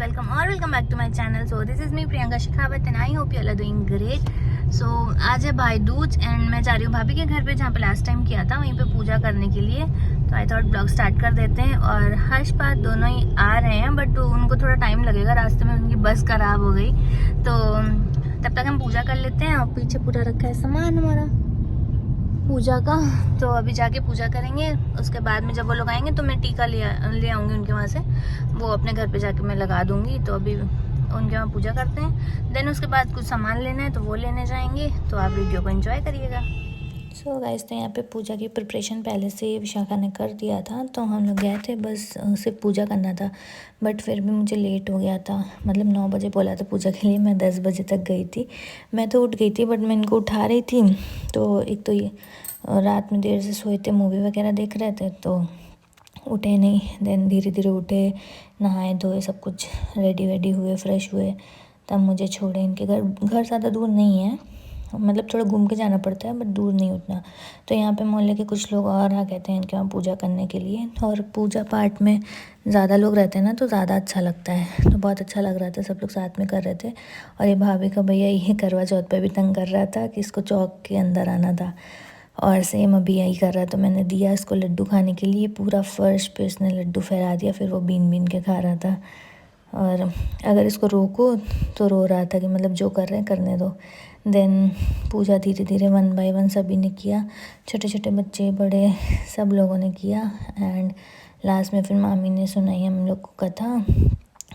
Welcome back to my channel. So this is me Priyanka Shekhawat and I hope you are are doing great. So आज है भाई Dooj and मैं जा रही हूँ भाभी के घर पे, जहाँ पे लास्ट टाइम किया था वहीं पे पूजा करने के लिए। तो आई थॉट ब्लॉग स्टार्ट कर देते हैं। और हर्ष पात दोनों ही आ रहे हैं, बट उनको थोड़ा टाइम लगेगा, रास्ते में उनकी बस खराब हो गई। तो तब तक हम पूजा कर लेते हैं। और पीछे पूरा रखा है सामान हमारा पूजा का, तो अभी जाके पूजा करेंगे। उसके बाद में जब वो लोग आएंगे तो मैं टीका ले आऊँगी उनके वहाँ से, वो अपने घर पे जाके मैं लगा दूँगी। तो अभी उनके वहाँ पूजा करते हैं, देन उसके बाद कुछ सामान लेना है तो वो लेने जाएंगे। तो आप वीडियो को एंजॉय करिएगा। सो गाइस, तो यहाँ पे पूजा की प्रिपरेशन पहले से विशाखा ने कर दिया था, तो हम लोग गए थे, बस सिर्फ पूजा करना था। बट फिर भी मुझे लेट हो गया था, मतलब 9 बजे बोला था पूजा के लिए, मैं 10 बजे तक गई थी। मैं तो उठ गई थी, बट मैं इनको उठा रही थी। तो एक तो ये रात में देर से सोए थे, मूवी वगैरह देख रहे थे, तो उठे नहीं। देन धीरे धीरे उठे, नहाए धोए, सब कुछ रेडी वेडी हुए, फ्रेश हुए, तब मुझे छोड़े इनके घर ज़्यादा दूर नहीं है, मतलब थोड़ा घूम के जाना पड़ता है, बट दूर नहीं उतना। तो यहाँ पे मोहल्ले के कुछ लोग और आ गए थे इनके वहाँ पूजा करने के लिए। और पूजा पाठ में ज़्यादा लोग रहते हैं ना, तो ज़्यादा अच्छा लगता है। तो बहुत अच्छा लग रहा था, सब लोग साथ में कर रहे थे। और ये भाभी का भैया ये करवा चौथ पे भी तंग कर रहा था कि इसको चौक के अंदर आना था, और सेम अभी यही कर रहा। तो मैंने दिया इसको लड्डू खाने के लिए, पूरा फर्श पे इसने लड्डू फैला दिया, फिर वो बीन बीन के खा रहा था। और अगर इसको रोको तो रो रहा था कि मतलब जो कर रहे हैं करने दो। देन पूजा धीरे धीरे 1 बाय 1 सभी ने किया, छोटे छोटे बच्चे बड़े सब लोगों ने किया। एंड लास्ट में फिर मामी ने सुनाई हम लोग को कथा।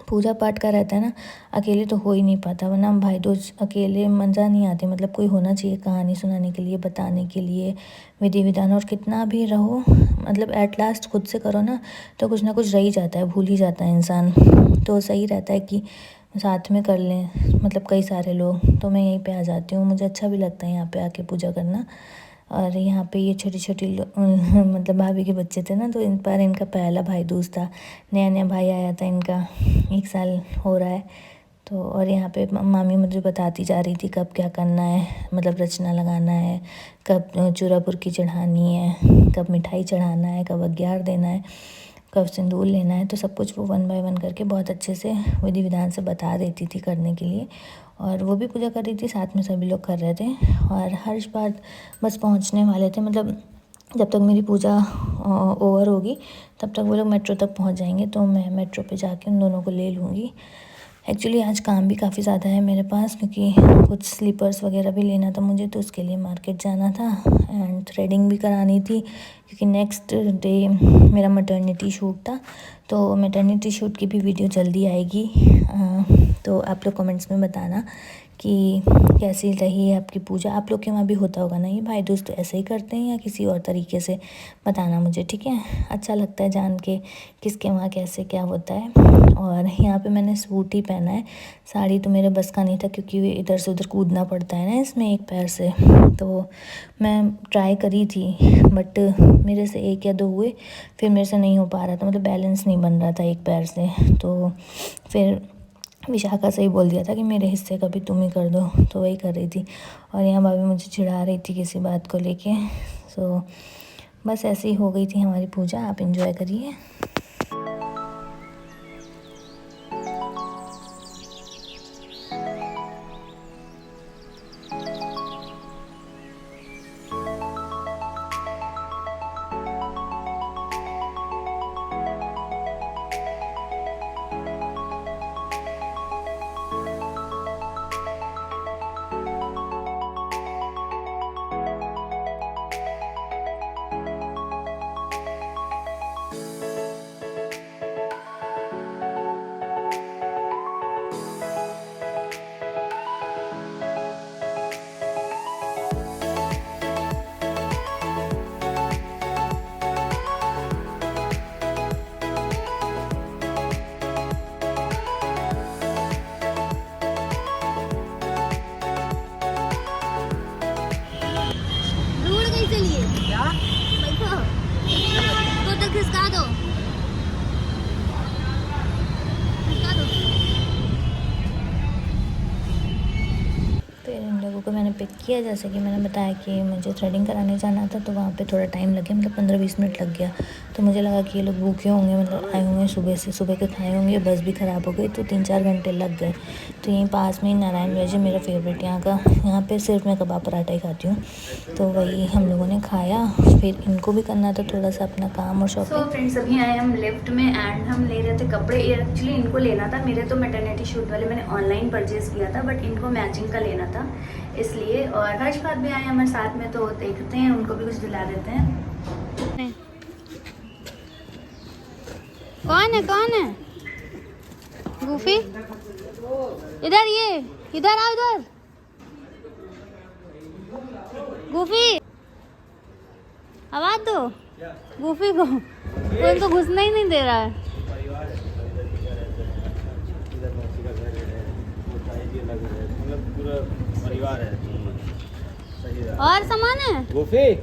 पूजा पाठ का रहता है ना, अकेले तो हो ही नहीं पाता, वरना भाई दूज अकेले मज़ा नहीं आती, मतलब कोई होना चाहिए कहानी सुनाने के लिए, बताने के लिए, विधि विधान। और कितना भी रहो, मतलब एट लास्ट खुद से करो ना, तो कुछ ना कुछ रह ही जाता है, भूल ही जाता है इंसान। तो सही रहता है कि साथ में कर लें, मतलब कई सारे लोग। तो मैं यहीं पे आ जाती हूँ, मुझे अच्छा भी लगता है यहाँ पे आके पूजा करना। और यहाँ पे ये छोटी छोटी मतलब भाभी के बच्चे थे ना, तो इन पर इनका पहला भाई दूज था, नया नया भाई आया था इनका, 1 साल हो रहा है। तो और यहाँ पे मामी मुझे बताती जा रही थी कब क्या करना है, मतलब रचना लगाना है, कब चूरा बुरकी चढ़ानी है, कब मिठाई चढ़ाना है, कब अग्यार देना है, कब सिंदूर लेना है। तो सब कुछ वो 1 बाय 1 करके बहुत अच्छे से विधि विधान से बता देती थी करने के लिए। और वो भी पूजा कर रही थी, साथ में सभी लोग कर रहे थे। और हर्ष बात बस पहुंचने वाले थे, मतलब जब तक मेरी पूजा ओवर होगी तब तक वो लोग मेट्रो तक पहुंच जाएंगे। तो मैं मेट्रो पे जाके उन दोनों को ले लूँगी। एक्चुअली आज काम भी काफ़ी ज़्यादा है मेरे पास, क्योंकि कुछ स्लीपर्स वगैरह भी लेना था मुझे, तो उसके लिए मार्केट जाना था। एंड थ्रेडिंग भी करानी थी, क्योंकि नेक्स्ट डे मेरा मैटरनिटी शूट था। तो मैटरनिटी शूट की भी वीडियो जल्दी आएगी। तो आप लोग कमेंट्स में बताना कि कैसी रही है आपकी पूजा। आप लोग के वहाँ भी होता होगा ना ये भाई दूज, तो ऐसे ही करते हैं या किसी और तरीके से, बताना मुझे, ठीक है। अच्छा लगता है जान के किसके वहाँ कैसे क्या होता है। और यहाँ पे मैंने सूट ही पहना है, साड़ी तो मेरे बस का नहीं था, क्योंकि इधर से उधर कूदना पड़ता है ना इसमें एक पैर से। तो मैं ट्राई करी थी, बट मेरे से 1 या 2 हुए, फिर मेरे से नहीं हो पा रहा था, मतलब बैलेंस नहीं बन रहा था एक पैर से। तो फिर विशाखा से ही बोल दिया था कि मेरे हिस्से का भी तुम ही कर दो, तो वही कर रही थी। और यहाँ भाभी मुझे चिढ़ा रही थी किसी बात को लेके। सो बस ऐसे ही हो गई थी हमारी पूजा। आप एंजॉय करिए। चलिए क्या बैठो, तो तक खिसका दो, खिसका दो। फिर इन लोगों को मैंने पिक किया, जैसे कि मैंने बताया कि मुझे थ्रेडिंग कराने जाना था, तो वहाँ पे थोड़ा टाइम लग गया, मतलब 15-20 मिनट लग गया। तो मुझे लगा कि ये लोग भूखे होंगे, मतलब आए होंगे सुबह से, सुबह के खाए होंगे, बस भी ख़राब हो गई, तो 3-4 घंटे लग गए। तो यहीं पास में ही नारायण वेज है, मेरा फेवरेट यहाँ का। यहाँ पे सिर्फ मैं कबाब पराठा ही खाती हूँ, तो वही हम लोगों ने खाया। फिर इनको भी करना था थोड़ा सा अपना काम और शॉपिंग। सो फ्रेंड्स, अभी आए हम लिफ्ट में एंड हम ले रहे थे कपड़े। एक्चुअली इनको लेना था, मेरे तो मैटरनिटी शूट वाले मैंने ऑनलाइन परचेज़ किया था, बट इनको मैचिंग का लेना था इसलिए। और हर्ष भात भी आए हमारे साथ में, तो देखते हैं उनको भी कुछ दिला देते हैं। कौन है गूफी? इधर, ये इधर आओ, इधर गूफी, आवाज दो गूफी को, वो इनको घुसना ही नहीं दे रहा है। परिवार है। और सामान है गूफी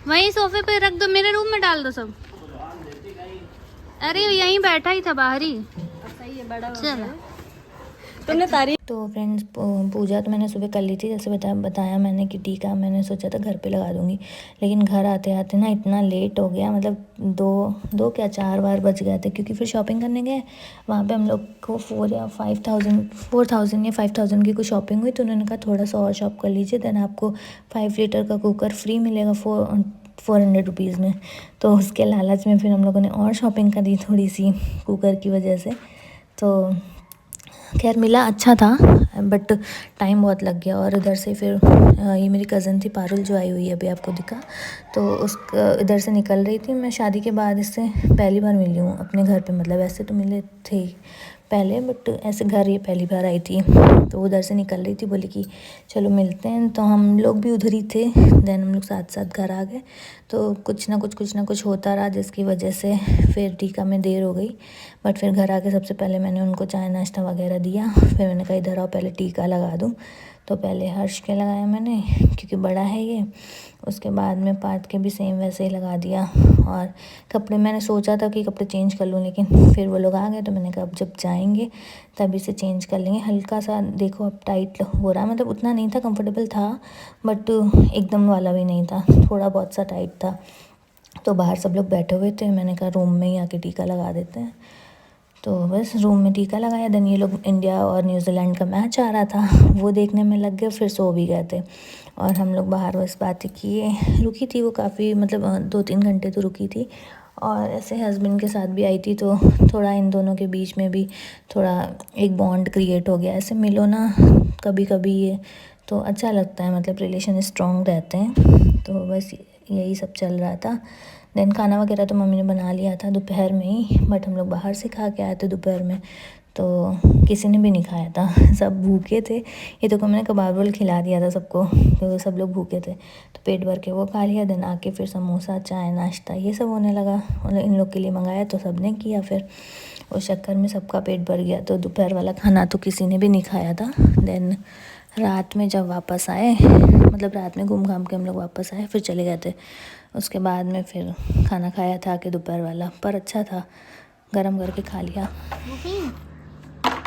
वहीं सोफे पे रख दो, मेरे रूम में डाल दो सब। अरे यहीं बैठा ही था बाहर ही। सही है, बड़ा चल तुमने तारीफ। तो फ्रेंड्स, पूजा तो मैंने सुबह कर ली थी, जैसे बताया मैंने कि टीका मैंने सोचा था घर पे लगा दूंगी, लेकिन घर आते आते ना इतना लेट हो गया, मतलब 4 बार बज गए थे, क्योंकि फिर शॉपिंग करने गए। वहाँ पे हम लोग को 4,000 या 5,000 की कुछ शॉपिंग हुई, तो उन्होंने कहा थोड़ा सा और शॉप कर लीजिए, देन आपको 5 लीटर का कुकर फ्री मिलेगा 400 रुपीज़ में। तो उसके लालच में फिर हम लोगों ने और शॉपिंग करी थोड़ी सी कुकर की वजह से। तो खैर मिला, अच्छा था, बट टाइम बहुत लग गया। और इधर से फिर ये मेरी कज़न थी पारुल, जो आई हुई है अभी आपको दिखा, तो उस इधर से निकल रही थी। मैं शादी के बाद इससे पहली बार मिली हूँ अपने घर पे, मतलब ऐसे तो मिले थे पहले, बट ऐसे घर ये पहली बार आई थी। तो उधर से निकल रही थी, बोली कि चलो मिलते हैं, तो हम लोग भी उधर ही थे। देन हम लोग साथ साथ घर आ गए। तो कुछ ना कुछ होता रहा, जिसकी वजह से फिर टीका में देर हो गई। बट फिर घर आके सबसे पहले मैंने उनको चाय नाश्ता वगैरह दिया। फिर मैंने कहा इधर आओ पहले टीका लगा दूँ। तो पहले हर्ष के लगाया मैंने, क्योंकि बड़ा है ये। उसके बाद में पार्थ के भी सेम वैसे ही लगा दिया। और कपड़े मैंने सोचा था कि कपड़े चेंज कर लूँ, लेकिन फिर वो लोग आ गए, तो मैंने कहा अब जब जाएंगे तभी से चेंज कर लेंगे। हल्का सा देखो अब टाइट हो रहा है, मतलब उतना नहीं था, कंफर्टेबल था, बट एकदम वाला भी नहीं था, थोड़ा बहुत सा टाइट था। तो बाहर सब लोग बैठे हुए थे, मैंने कहा रूम में ही आके टीका लगा देते हैं। तो बस रूम में टीका लगाया। देन ये लोग इंडिया और न्यूजीलैंड का मैच आ रहा था, वो देखने में लग गए, फिर सो भी गए थे। और हम लोग बाहर बस बातें किए। रुकी थी वो काफ़ी, मतलब 2-3 घंटे तो रुकी थी। और ऐसे हस्बैंड के साथ भी आई थी, तो थोड़ा इन दोनों के बीच में भी थोड़ा एक बॉन्ड क्रिएट हो गया। ऐसे मिलो ना कभी कभी, ये तो अच्छा लगता है, मतलब रिलेशन स्ट्रॉन्ग रहते हैं। तो बस यही सब चल रहा था। देन खाना वगैरह तो मम्मी ने बना लिया था दोपहर में ही, बट हम लोग बाहर से खा के आए थे दोपहर में, तो किसी ने भी नहीं खाया था, सब भूखे थे। ये तो मैंने कबाब रोल खिला दिया था सबको, तो सब लोग भूखे थे, तो पेट भर के वो खा लिया। देन आके फिर समोसा, चाय, नाश्ता ये सब होने लगा। मतलब इन लोग के लिए मंगाया तो सब ने किया, फिर उस चक्कर में सबका पेट भर गया। तो दोपहर वाला खाना तो किसी ने भी नहीं खाया था। देन रात में जब वापस आए, मतलब रात में घूम घाम के हम लोग वापस आए, फिर चले गए थे। उसके बाद में फिर खाना खाया था कि दोपहर वाला, पर अच्छा था, गरम करके खा लिया।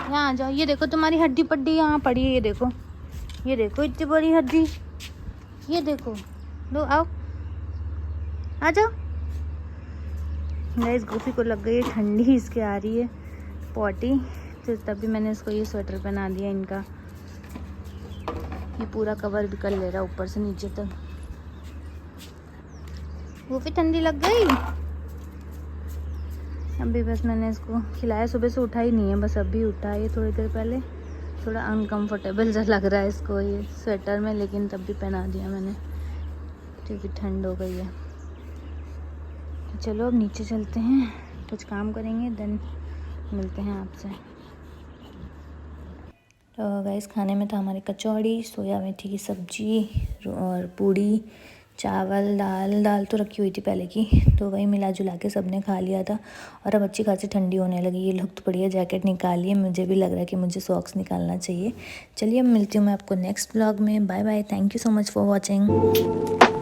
यहाँ आ जाओ, ये देखो तुम्हारी हड्डी पड्डी यहाँ पड़ी है, ये देखो इतनी बड़ी हड्डी, ये देखो, लो आओ, आ जाओ। गाइस गूफी को लग गई है ठंडी, इसके आ रही है पॉटी, तो तभी मैंने इसको ये स्वेटर पहना दिया इनका। ये पूरा कवर भी कर ले रहा ऊपर से नीचे तक। गूफी ठंडी लग गई। अभी बस मैंने इसको खिलाया, सुबह से उठा ही नहीं है, बस अभी उठा है थोड़ी देर पहले। थोड़ा अनकंफर्टेबल सा लग रहा है इसको ये स्वेटर में, लेकिन तब भी पहना दिया मैंने क्योंकि ठंड हो गई है। चलो अब नीचे चलते हैं, कुछ काम करेंगे, देन मिलते हैं आपसे। तो गाइस खाने में था हमारे कचौड़ी, सोया मेथी की सब्जी और पूड़ी, चावल, दाल तो रखी हुई थी पहले की, तो वही मिला जुला के सब ने खा लिया था। और अब अच्छी खासी ठंडी होने लगी। ये लोग तो बढ़िया जैकेट निकालिए, मुझे भी लग रहा है कि मुझे सॉक्स निकालना चाहिए। चलिए अब मिलती हूँ मैं आपको नेक्स्ट व्लॉग में। Bye bye, thank you so much for watching.